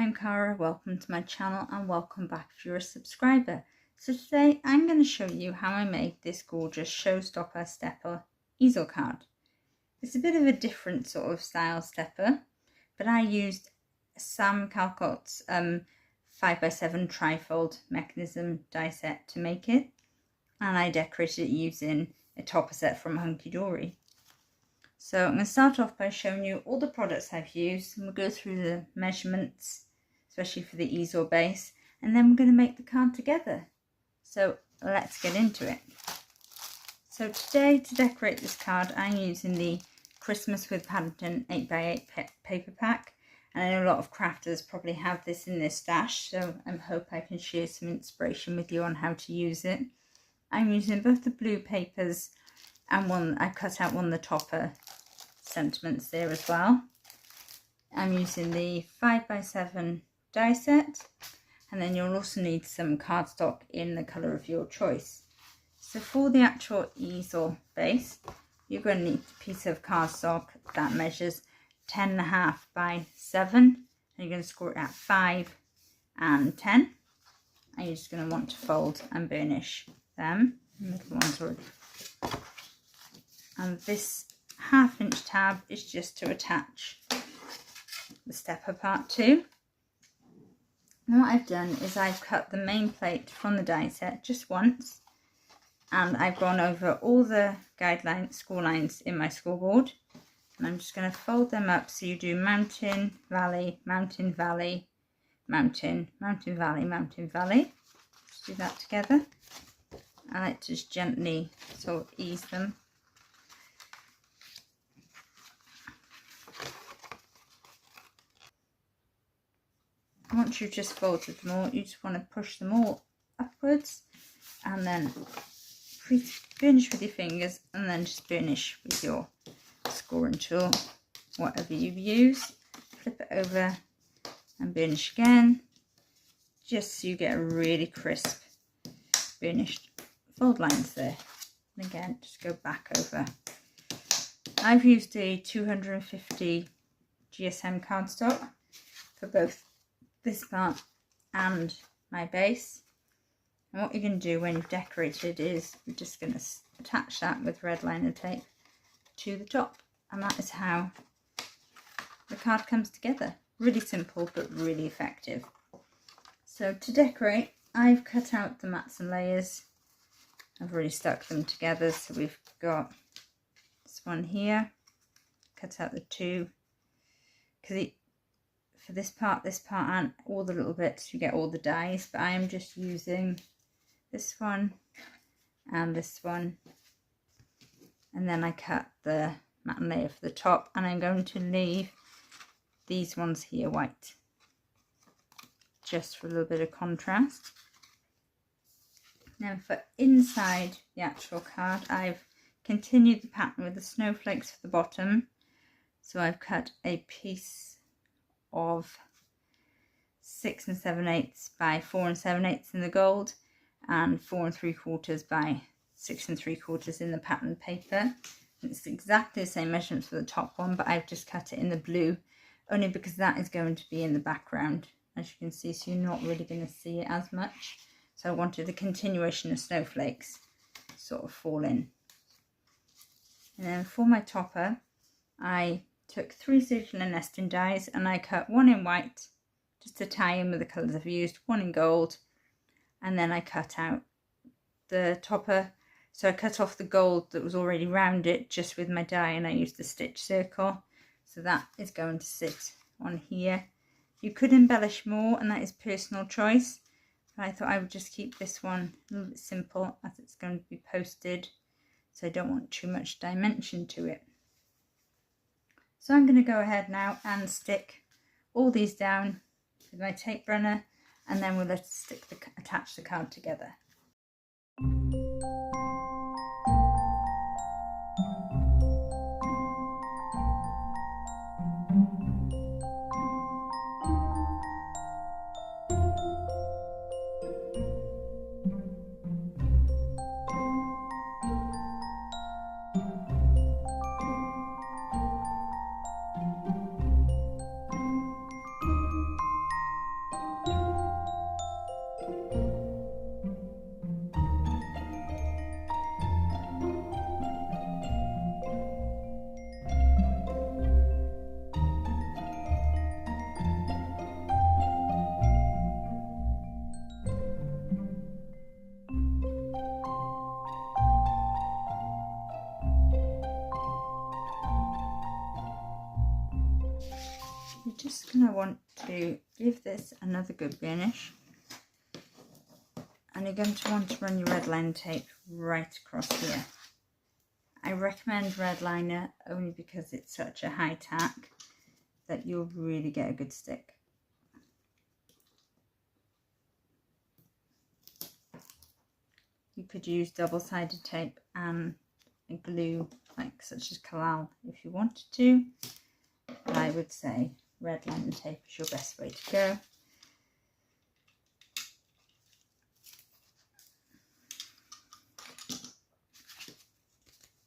I'm Cara, welcome to my channel and welcome back if you're a subscriber. So today I'm going to show you how I made this gorgeous Showstopper stepper easel card. It's a bit of a different sort of style stepper, but I used Sam Calcott's 5x7 trifold mechanism die set to make it, and I decorated it using a topper set from Hunky Dory. So I'm going to start off by showing you all the products I've used, and we'll go through the measurements, especially for the easel base, and then we're going to make the card together. So let's get into it. So today, to decorate this card, I'm using the Christmas with Paddington 8x8 paper pack, and I know a lot of crafters probably have this in their stash, so I hope I can share some inspiration with you on how to use it. I'm using both the blue papers and one I cut out one of the topper sentiments there as well. I'm using the 5x7 die set, and then you'll also need some cardstock in the colour of your choice. So for the actual easel base, you're going to need a piece of cardstock that measures 10.5 by 7, and you're going to score it at 5 and 10, and you're just going to want to fold and burnish them. The little ones already. And this 1/2 inch tab is just to attach the stepper part to. And what I've done is I've cut the main plate from the die set just once, and I've gone over all the guidelines, score lines in my scoreboard, and I'm just going to fold them up so you do mountain, valley, mountain, valley, mountain, mountain, valley, mountain, valley. Just do that together. I like to just gently sort of ease them. Once you've just folded them all, you just want to push them all upwards and then burnish with your fingers, and then just burnish with your scoring tool, whatever you use. Flip it over and burnish again, just so you get a really crisp burnished fold lines there. And again, just go back over. I've used a 250 GSM cardstock for both this part and my base. And what you're going to do when you've decorated is you're just going to attach that with red liner tape to the top, and that is how the card comes together. Really simple but really effective. So to decorate, I've cut out the mats and layers. I've already stuck them together, so we've got this one here, cut out the two, because for this part and all the little bits you get all the dies, but I am just using this one and this one, and then I cut the mat and layer for the top, and I'm going to leave these ones here white just for a little bit of contrast. Now for inside the actual card, I've continued the pattern with the snowflakes for the bottom, so I've cut a piece of 6 7/8 by 4 7/8 in the gold, and 4 3/4 by 6 3/4 in the pattern paper. It's exactly the same measurements for the top one, but I've just cut it in the blue only because that is going to be in the background, as you can see, so you're not really going to see it as much. So I wanted the continuation of snowflakes sort of fall in. And then for my topper, I took 3 circular nesting dies, and I cut one in white just to tie in with the colours I've used, one in gold, and then I cut out the topper. So I cut off the gold that was already round it just with my die, and I used the stitch circle. So that is going to sit on here. You could embellish more, and that is personal choice, but I thought I would just keep this one a little bit simple as it's going to be posted, so I don't want too much dimension to it. So I'm going to go ahead now and stick all these down with my tape runner, and then we'll attach the card together. just going to want to give this another good burnish. And you're going to want to run your red line tape right across here. I recommend red liner only because it's such a high tack that you'll really get a good stick. You could use double-sided tape and a glue like such as Kalal if you wanted to, but I would say red liner tape is your best way to go.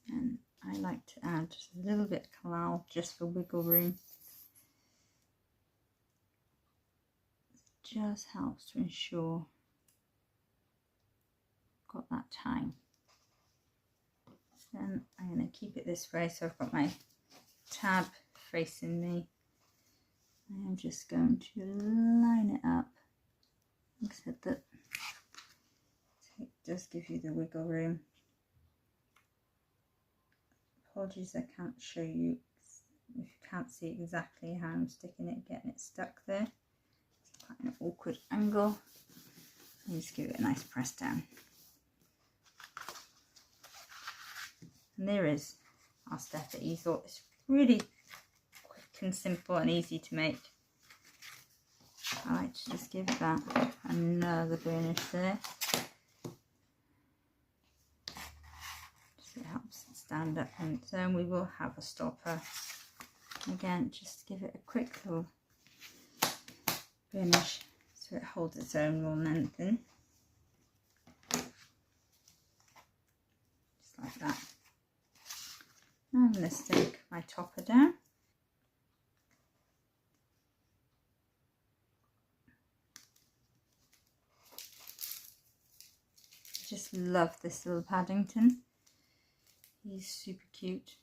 And I like to add just a little bit of Kalal just for wiggle room. It just helps to ensure I've got that time. Then I'm going to keep it this way, so I've got my tab facing me. I am just going to line it up. Like I said, that it does give you the wiggle room. Apologies, I can't show you if you can't see exactly how I'm sticking it, getting it stuck there. It's quite an awkward angle. And just give it a nice press down. And there is our stepper easel. It's really quick and simple and easy to make. I like to just give that another burnish there. Just it helps it stand up on its own. We will have a stopper. Again, just give it a quick little burnish so it holds its own more than anything. Just like that. Now I'm going to stick my topper down. I just love this little Paddington. He's super cute.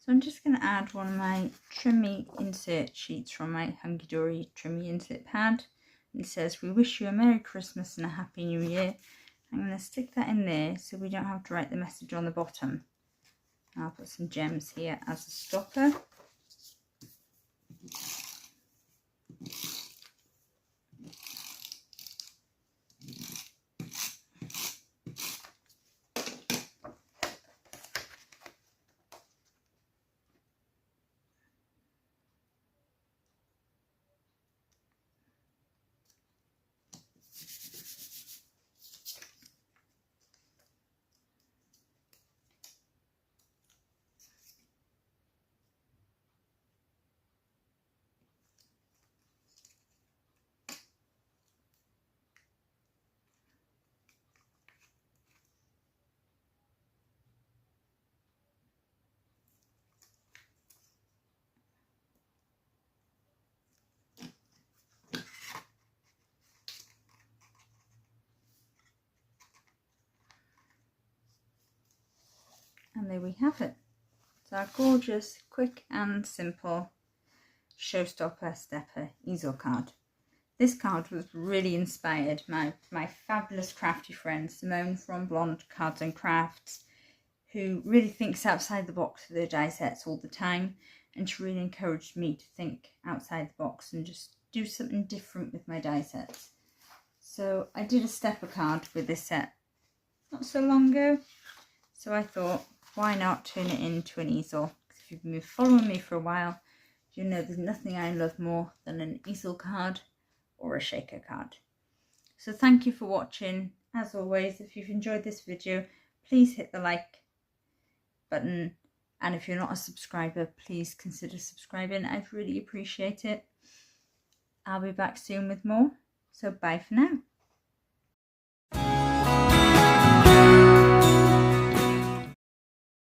So I'm just going to add one of my trimmy insert sheets from my Hunky Dory trimmy insert pad. It says, "We wish you a Merry Christmas and a Happy New Year." I'm going to stick that in there so we don't have to write the message on the bottom. I'll put some gems here as a stopper. And there we have it. It's our gorgeous, quick and simple Showstopper Stepper easel card. This card was really inspired by my fabulous crafty friend Simone from Blonde Cards and Crafts, who really thinks outside the box for their die sets all the time, and she really encouraged me to think outside the box and just do something different with my die sets. So I did a stepper card with this set not so long ago, so I thought, why not turn it into an easel? Because if you've been following me for a while, you know there's nothing I love more than an easel card or a shaker card. So thank you for watching. As always, if you've enjoyed this video, please hit the like button, and if you're not a subscriber, please consider subscribing. I'd really appreciate it. I'll be back soon with more, so bye for now.